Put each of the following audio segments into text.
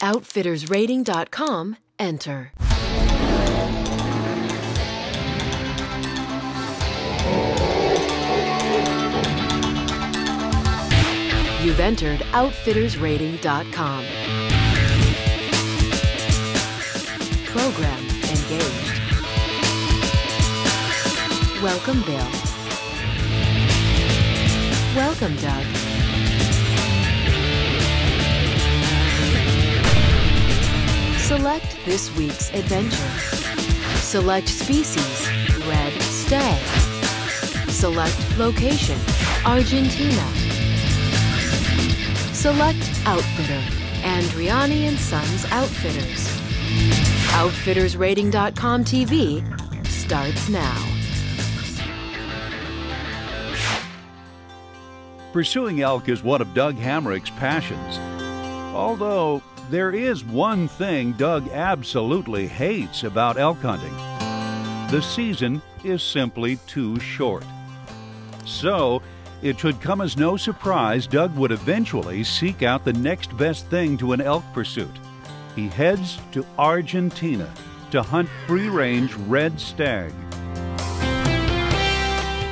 Outfittersrating.com, enter. You've entered Outfittersrating.com. Program engaged. Welcome, Bill. Welcome, Doug. Select this week's adventure. Select species, red stag. Select location, Argentina. Select outfitter, Andreani Sons Outfitters. Outfittersrating.com TV starts now. Pursuing elk is one of Doug Hamric's passions. Although, there is one thing Doug absolutely hates about elk hunting. The season is simply too short. So, it should come as no surprise Doug would eventually seek out the next best thing to an elk pursuit. He heads to Argentina to hunt free-range red stag.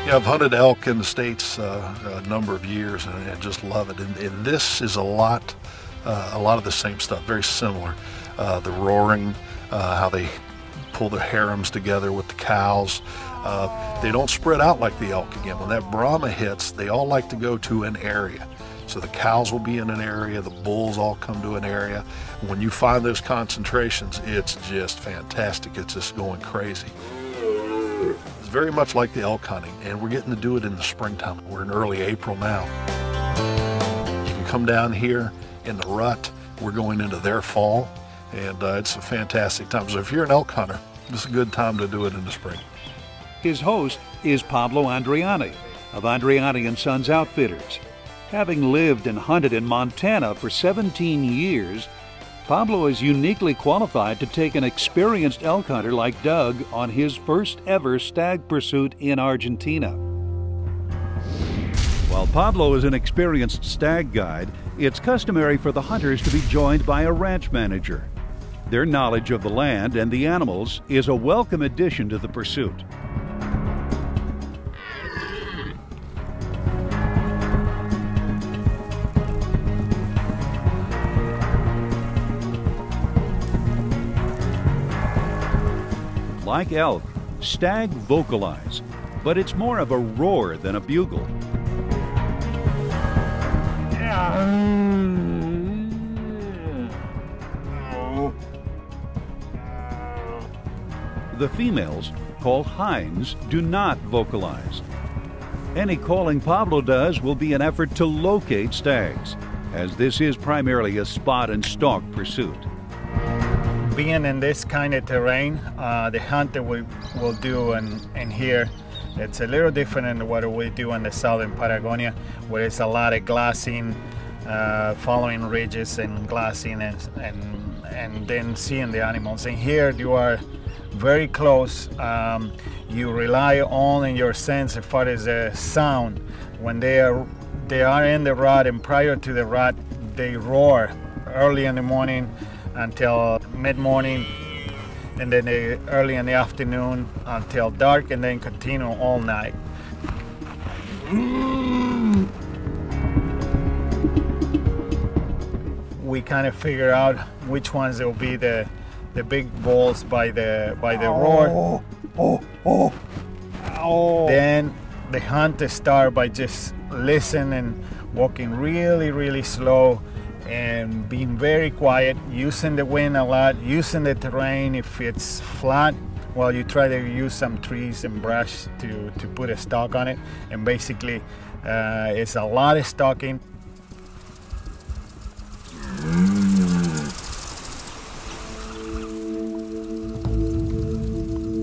Yeah, I've hunted elk in the States a number of years, and I just love it. And this is a lot of the same stuff, very similar. The roaring, how they pull their harems together with the cows. They don't spread out like the elk again. When that Brahma hits, they all like to go to an area. So the cows will be in an area, the bulls all come to an area. When you find those concentrations, it's just fantastic. It's just going crazy. It's very much like the elk hunting, and we're getting to do it in the springtime. We're in early April now. You can come down here in the rut. We're going into their fall, and it's a fantastic time. So if you're an elk hunter, this is a good time to do it in the spring. His host is Pablo Andreani of Andreani Sons Outfitters. Having lived and hunted in Montana for 17 years, Pablo is uniquely qualified to take an experienced elk hunter like Doug on his first ever stag pursuit in Argentina. While Pablo is an experienced stag guide, it's customary for the hunters to be joined by a ranch manager. Their knowledge of the land and the animals is a welcome addition to the pursuit. Like elk, stag vocalize, but it's more of a roar than a bugle. The females, called hinds, do not vocalize. Any calling Pablo does will be an effort to locate stags, as this is primarily a spot and stalk pursuit. Being in this kind of terrain, the hunt that we will do in here, it's a little different than what we do in the southern Patagonia, where it's a lot of glassing, following ridges and glassing and then seeing the animals. And here you are very close. You rely on your sense as far as the sound. When they are in the rut, and prior to the rut, they roar early in the morning until mid-morning, and then early in the afternoon until dark, and then continue all night. We kind of figure out which ones will be the big bulls by the roar. Then the hunt starts by just listening, walking really slow, and being very quiet, using the wind a lot, using the terrain. If it's flat, well, you try to use some trees and brush to put a stalk on it. And basically, it's a lot of stalking.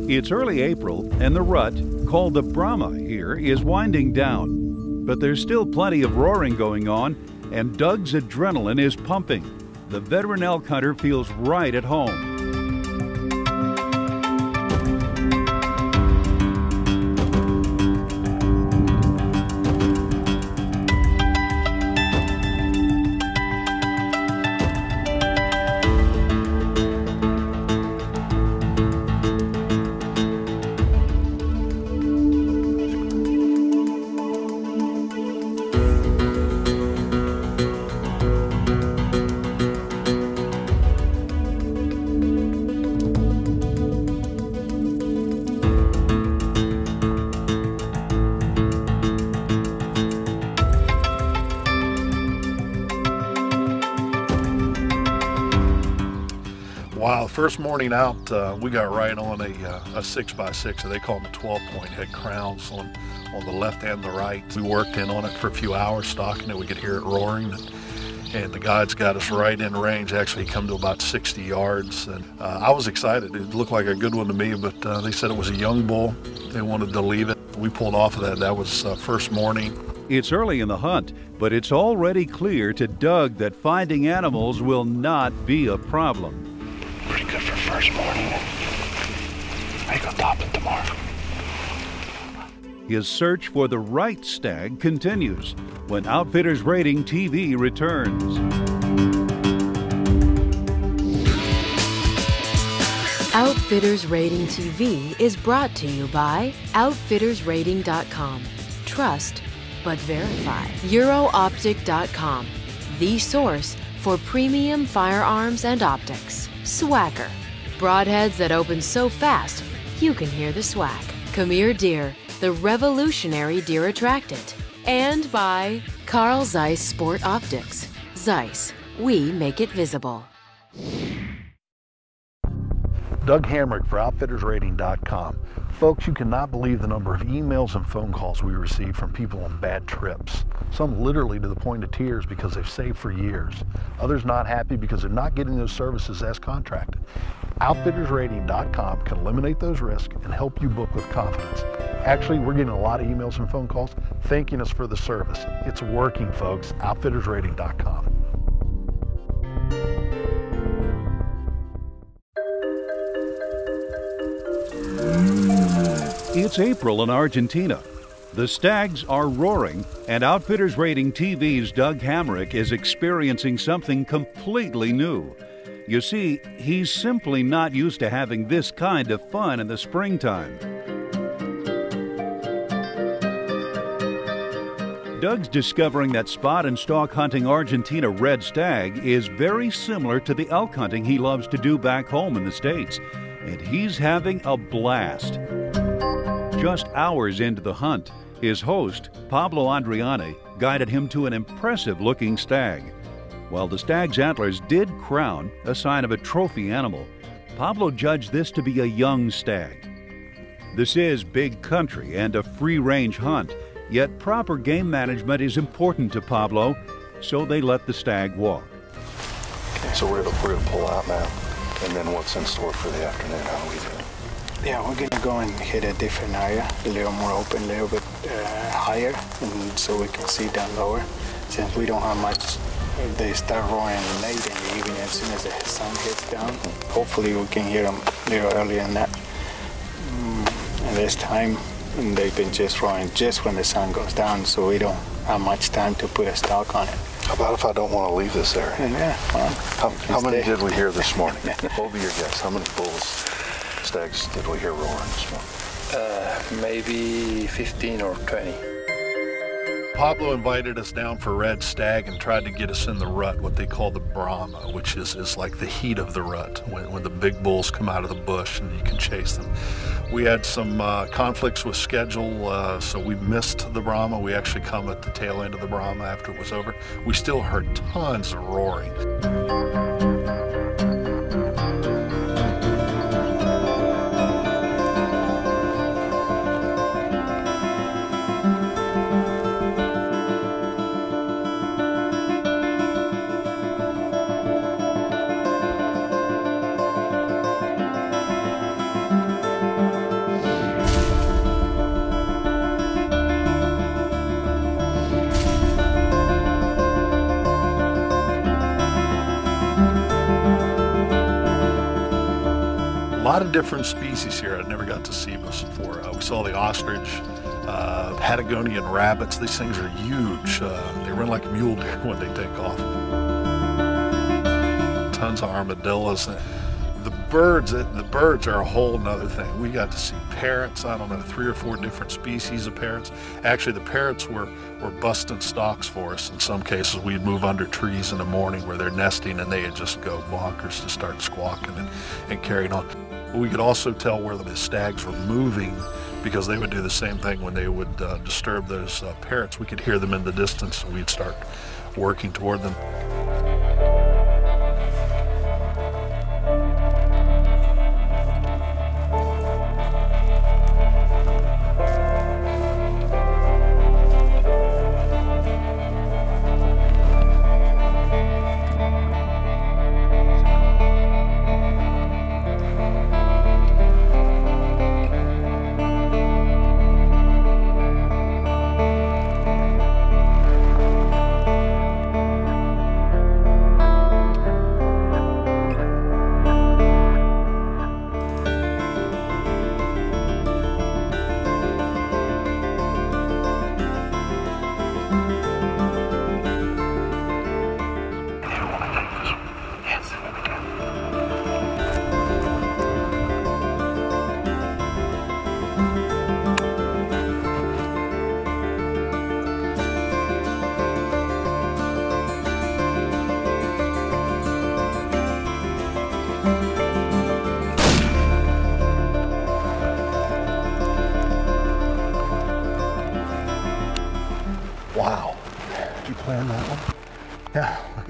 It's early April, and the rut, called the Brahma here, is winding down. But there's still plenty of roaring going on, and Doug's adrenaline is pumping. The veteran elk hunter feels right at home. Wow, first morning out, we got right on a 6x6, so they call them a 12-point, had crowns on the left and the right. We worked in on it for a few hours, stalking it. We could hear it roaring, and the guides got us right in range. Actually, he come to about 60 yards, and I was excited. It looked like a good one to me, but they said it was a young bull. They wanted to leave it. We pulled off of that. That was first morning. It's early in the hunt, but it's already clear to Doug that finding animals will not be a problem. Pretty good for first morning. I go top it tomorrow. His search for the right stag continues when Outfitters Rating TV returns. Outfitters Rating TV is brought to you by OutfittersRating.com. Trust but verify. EuroOptic.com, the source for premium firearms and optics. Swagger, broadheads that open so fast you can hear the swag. Khmer Deer, the revolutionary deer attractant. And by Carl Zeiss Sport Optics. Zeiss, we make it visible. Doug Hamric for OutfittersRating.com. Folks, you cannot believe the number of emails and phone calls we receive from people on bad trips. Some literally to the point of tears because they've saved for years. Others not happy because they're not getting those services as contracted. OutfittersRating.com can eliminate those risks and help you book with confidence. Actually, we're getting a lot of emails and phone calls thanking us for the service. It's working, folks. OutfittersRating.com. It's April in Argentina. The stags are roaring, and Outfitters Rating TV's Doug Hamric is experiencing something completely new. You see, he's simply not used to having this kind of fun in the springtime. Doug's discovering that spot and stalk hunting Argentina red stag is very similar to the elk hunting he loves to do back home in the States, and he's having a blast. Just hours into the hunt, his host, Pablo Andreani, guided him to an impressive-looking stag. While the stag's antlers did crown, a sign of a trophy animal, Pablo judged this to be a young stag. This is big country and a free-range hunt, yet proper game management is important to Pablo, so they let the stag walk. Okay, so we're gonna pull out now, and then what's in store for the afternoon? How do we do it? Yeah, we're gonna go and hit a different area, a little more open, a little bit higher, and so we can see down lower. Since we don't have much, they start roaring late in the evening as soon as the sun hits down. Hopefully we can hear them a little earlier than that. And this time, they've been just roaring just when the sun goes down, so we don't have much time to put a stalk on it. How about if I don't want to leave this area? Yeah, well, how many did we hear this morning? What would be your guess? How many bulls, stags did we hear roaring this morning? Maybe 15 or 20. Pablo invited us down for red stag and tried to get us in the rut, what they call the Brahma, which is like the heat of the rut, when the big bulls come out of the bush and you can chase them. We had some conflicts with schedule, so we missed the Brahma. We actually come at the tail end of the Brahma after it was over. We still heard tons of roaring. A lot of different species here I never got to see before. We saw the ostrich, Patagonian rabbits. These things are huge. They run like mule deer when they take off. Tons of armadillos. The birds are a whole nother thing. We got to see parrots, I don't know, 3 or 4 different species of parrots. Actually, the parrots were busting stalks for us. In some cases, we'd move under trees in the morning where they're nesting and they'd just go bonkers to start squawking and carrying on. We could also tell where the stags were moving because they would do the same thing when they would disturb those parrots. We could hear them in the distance and we'd start working toward them.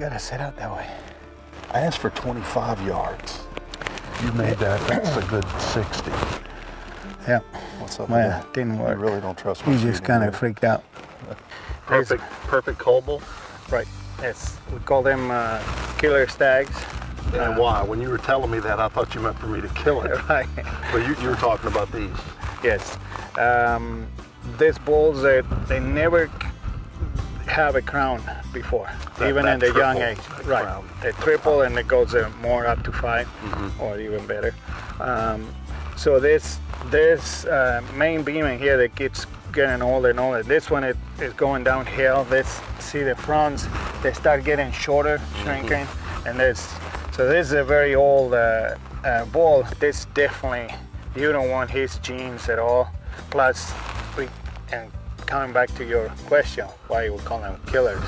gotta set out that way. I asked for 25 yards. You made that. That's a good 60. Yeah. What's up? Well, it didn't work. You really don't trust me. He just kind of freaked out. Perfect cold bull. Right. Yes. We call them killer stags. And why? When you were telling me that, I thought you meant for me to kill it. Right. But you were talking about these. Yes. These bulls, they never have a crown before, even in the young age. Right. Crown. They triple and it goes more up to 5 or even better. So this main beaming here that keeps getting older and older. This one is going downhill. See the fronts, they start getting shorter, shrinking, and so this is a very old bull. This definitely, you don't want his genes at all. Plus, and coming back to your question, why we call them killers,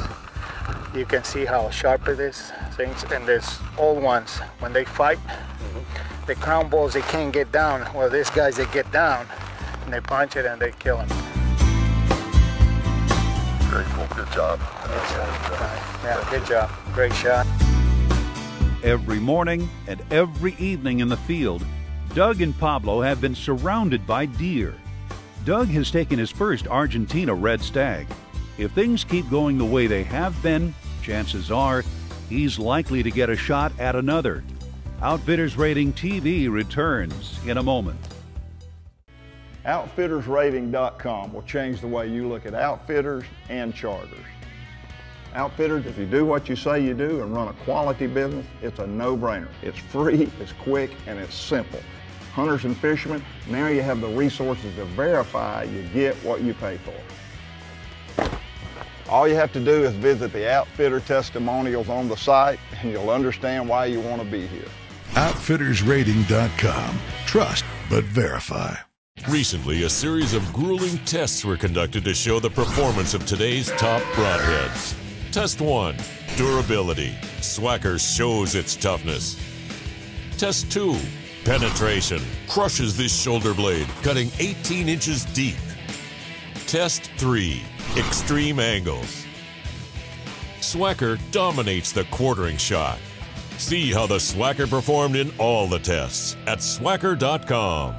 you can see how sharp it is, things, and there's old ones, when they fight, the crown bulls, they can't get down. Well, these guys, they get down, and they punch it, and they kill him. Very cool. Good job. Yeah, good job. Great shot. Every morning and every evening in the field, Doug and Pablo have been surrounded by deer. Doug has taken his first Argentina red stag. If things keep going the way they have been, chances are he's likely to get a shot at another. Outfitters Rating TV returns in a moment. OutfittersRating.com will change the way you look at outfitters and charters. Outfitters, if you do what you say you do and run a quality business, it's a no-brainer. It's free, it's quick, and it's simple. Hunters and fishermen, now you have the resources to verify you get what you pay for. All you have to do is visit the outfitter testimonials on the site and you'll understand why you want to be here. OutfittersRating.com. Trust but verify. Recently, a series of grueling tests were conducted to show the performance of today's top broadheads. Test 1, durability. Swacker shows its toughness. Test 2, penetration. Crushes this shoulder blade, cutting 18 inches deep. Test 3, extreme angles. Swacker dominates the quartering shot. See how the Swacker performed in all the tests at swacker.com.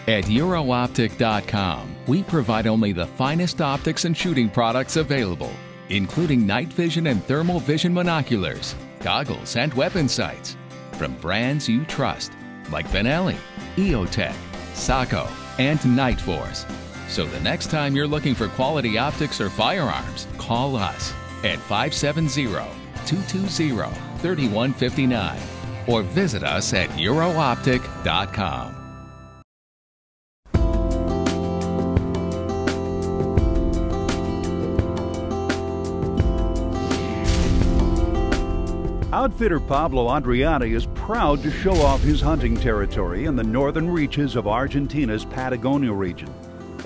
At EuroOptic.com, we provide only the finest optics and shooting products available, including night vision and thermal vision monoculars, goggles, and weapon sights from brands you trust, like Benelli, E08, Sacco, and Night Force. So the next time you're looking for quality optics or firearms, call us at 570-220-3159 or visit us at EuroOptic.com. Outfitter Pablo Andreani is proud to show off his hunting territory in the northern reaches of Argentina's Patagonia region,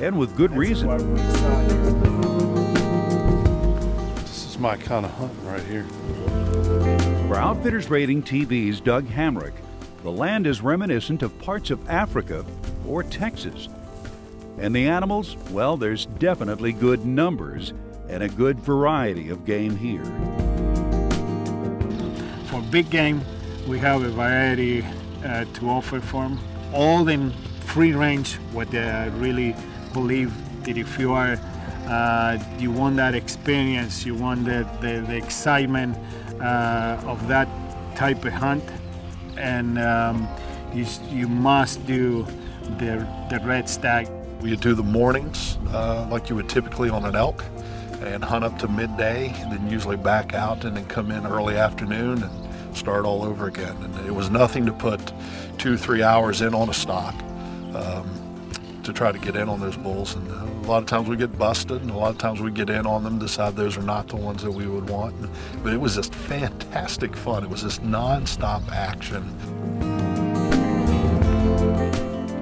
and with good reason. This is my kind of hunt right here. For Outfitters Rating TV's Doug Hamric, the land is reminiscent of parts of Africa or Texas. And the animals, well, there's definitely good numbers and a good variety of game here. For big game, we have a variety to offer for them. All in free range, what I really believe that if you are, you want that experience, you want the excitement of that type of hunt, and you must do the red stag. We do the mornings like you would typically on an elk, and hunt up to midday, and then usually back out and then come in early afternoon and start all over again. And it was nothing to put 2-3 hours in on a stock to try to get in on those bulls. And a lot of times we get busted, and a lot of times we get in on them, decide those are not the ones that we would want. But it was just fantastic fun. It was just non-stop action.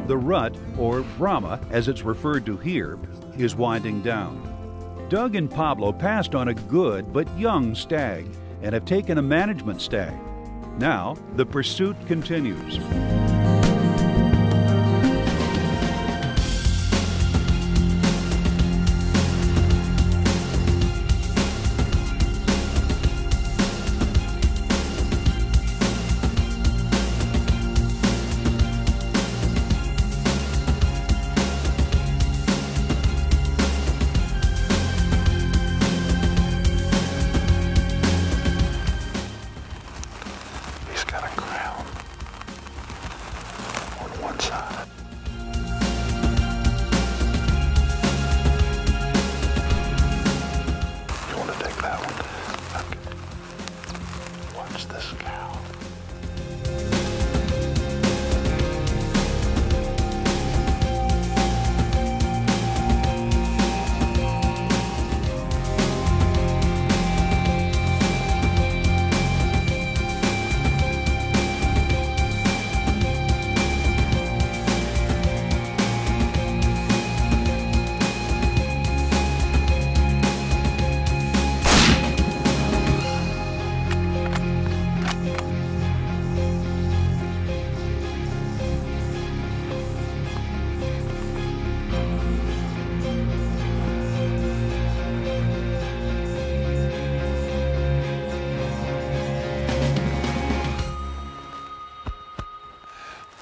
The rut, or Brahma as it's referred to here, is winding down. Doug and Pablo passed on a good but young stag and have taken a management stag. Now, the pursuit continues. is this cow?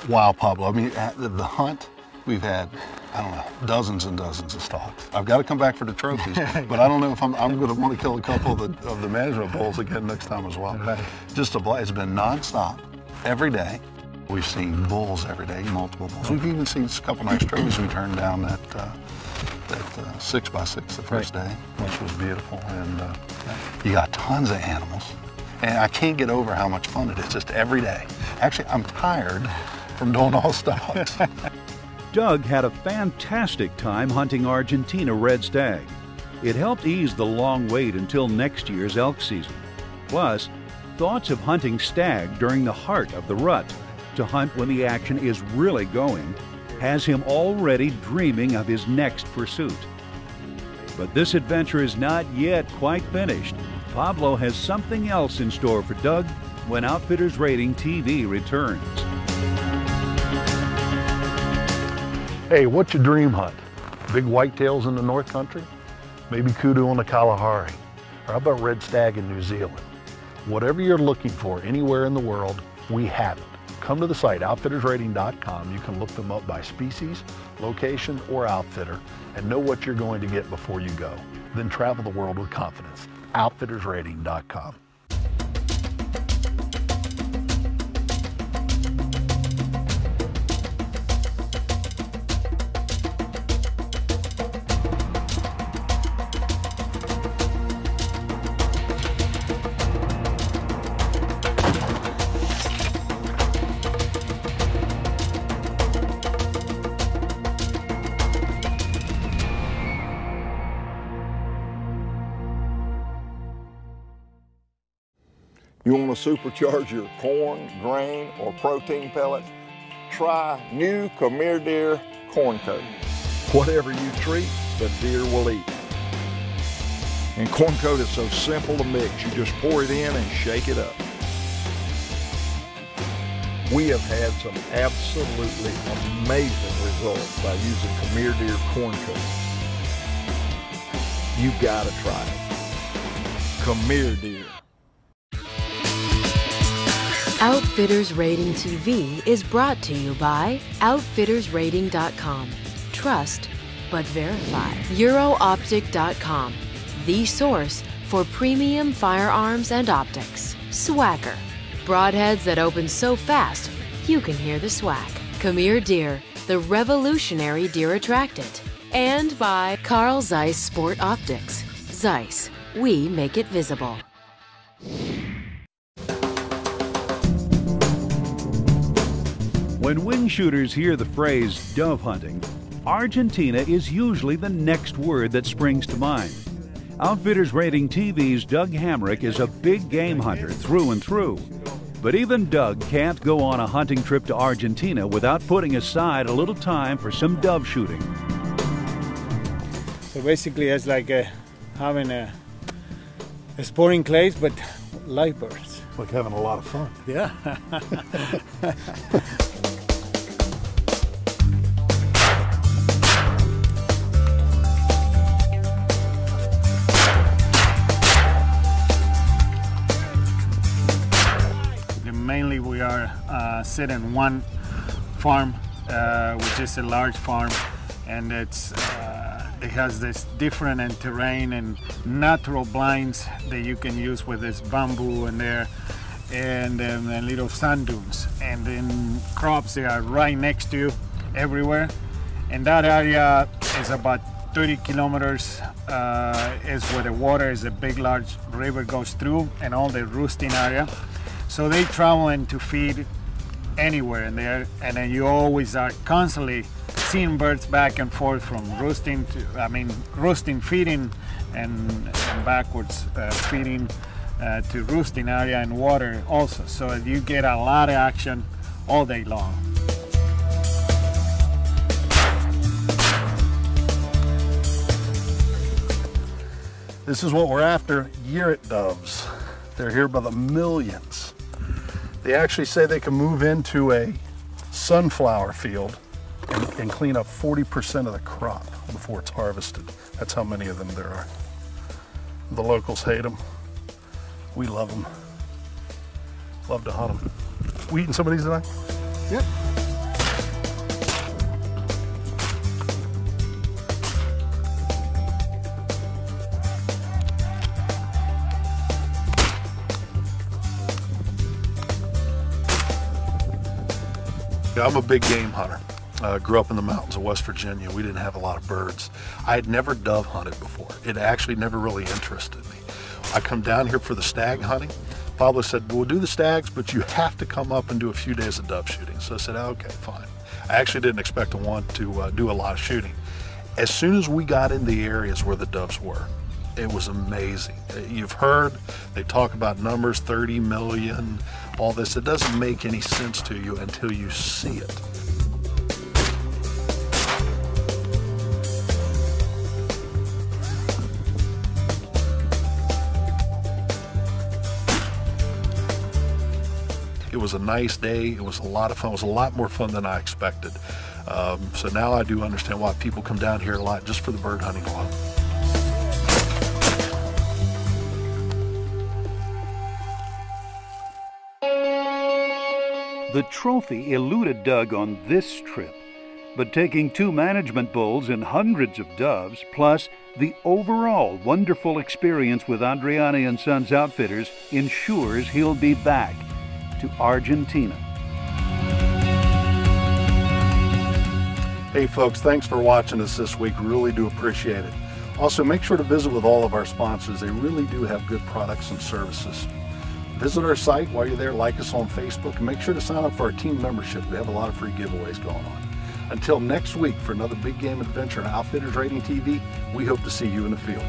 Wow, Pablo, I mean, the hunt, we've had, I don't know, dozens and dozens of stalks. I've got to come back for the trophies, but I don't know if I'm going to want to kill a couple of the management bulls again next time as well. Right. Just a blast. It's been nonstop, every day. We've seen bulls every day, multiple bulls. We've even seen a couple nice trophies. We turned down that 6x6 the first day, which was beautiful. And you got tons of animals. And I can't get over how much fun it is, just every day. Actually, I'm tired from doing all stalks. Doug had a fantastic time hunting Argentina red stag. It helped ease the long wait until next year's elk season. Plus, thoughts of hunting stag during the heart of the rut, to hunt when the action is really going, has him already dreaming of his next pursuit. But this adventure is not yet quite finished. Pablo has something else in store for Doug when Outfitters Rating TV returns. Hey, what's your dream hunt? Big whitetails in the North Country? Maybe kudu on the Kalahari? Or how about red stag in New Zealand? Whatever you're looking for anywhere in the world, we have it. Come to the site, outfittersrating.com. You can look them up by species, location, or outfitter, and know what you're going to get before you go. Then travel the world with confidence. outfittersrating.com. You want to supercharge your corn, grain, or protein pellets? Try new Khmer Deer Corn Coat. Whatever you treat, the deer will eat. And Corn Coat is so simple to mix. You just pour it in and shake it up. We have had some absolutely amazing results by using Khmer Deer Corn Coat. You gotta try it. Khmer Deer. Outfitters Rating TV is brought to you by OutfittersRating.com. Trust, but verify. EuroOptic.com, the source for premium firearms and optics. Swagger, broadheads that open so fast you can hear the swag. Khmer Deer, the revolutionary deer attractant. And by Carl Zeiss Sport Optics. Zeiss, we make it visible. When wing shooters hear the phrase dove hunting, Argentina is usually the next word that springs to mind. Outfitters Rating TV's Doug Hamric is a big game hunter through and through. But even Doug can't go on a hunting trip to Argentina without putting aside a little time for some dove shooting. So basically it's like having a sporting clays, but live birds. Like having a lot of fun. Yeah. Mainly we are sitting one farm, which is a large farm, and it has this different terrain and natural blinds that you can use with this bamboo in there, and little sand dunes, and then crops they are right next to you everywhere. And that area is about 30 kilometers is where the water is, a big large river goes through, and all the roosting area. So they traveling to feed anywhere in there, and then you always are constantly seeing birds back and forth from roosting to, roosting, feeding, and backwards feeding to roosting area and water also. So you get a lot of action all day long. This is what we're after, Yearlet doves. They're here by the millions. They actually say they can move into a sunflower field and clean up 40% of the crop before it's harvested. That's how many of them there are. The locals hate them. We love them. Love to hunt them. We eating some of these tonight? Yep. I'm a big game hunter. Grew up in the mountains of West Virginia. We didn't have a lot of birds. I had never dove hunted before. It actually never really interested me. I come down here for the stag hunting. Pablo said, we'll do the stags, but you have to come up and do a few days of dove shooting. So I said, okay, fine. I actually didn't expect to want to do a lot of shooting. As soon as we got in the areas where the doves were, it was amazing. You've heard, they talk about numbers, 30 million, all this. It doesn't make any sense to you until you see it. It was a nice day. It was a lot of fun. It was a lot more fun than I expected. So now I do understand why people come down here a lot just for the bird hunting alone. The trophy eluded Doug on this trip, but taking 2 management bulls and hundreds of doves, plus the overall wonderful experience with Andreani Sons Outfitters, ensures he'll be back to Argentina. Hey folks, thanks for watching us this week. Really do appreciate it. Also, make sure to visit with all of our sponsors. They really do have good products and services. Visit our site while you're there, like us on Facebook, and make sure to sign up for our team membership. We have a lot of free giveaways going on. Until next week for another big game adventure on Outfitters Rating TV, we hope to see you in the field.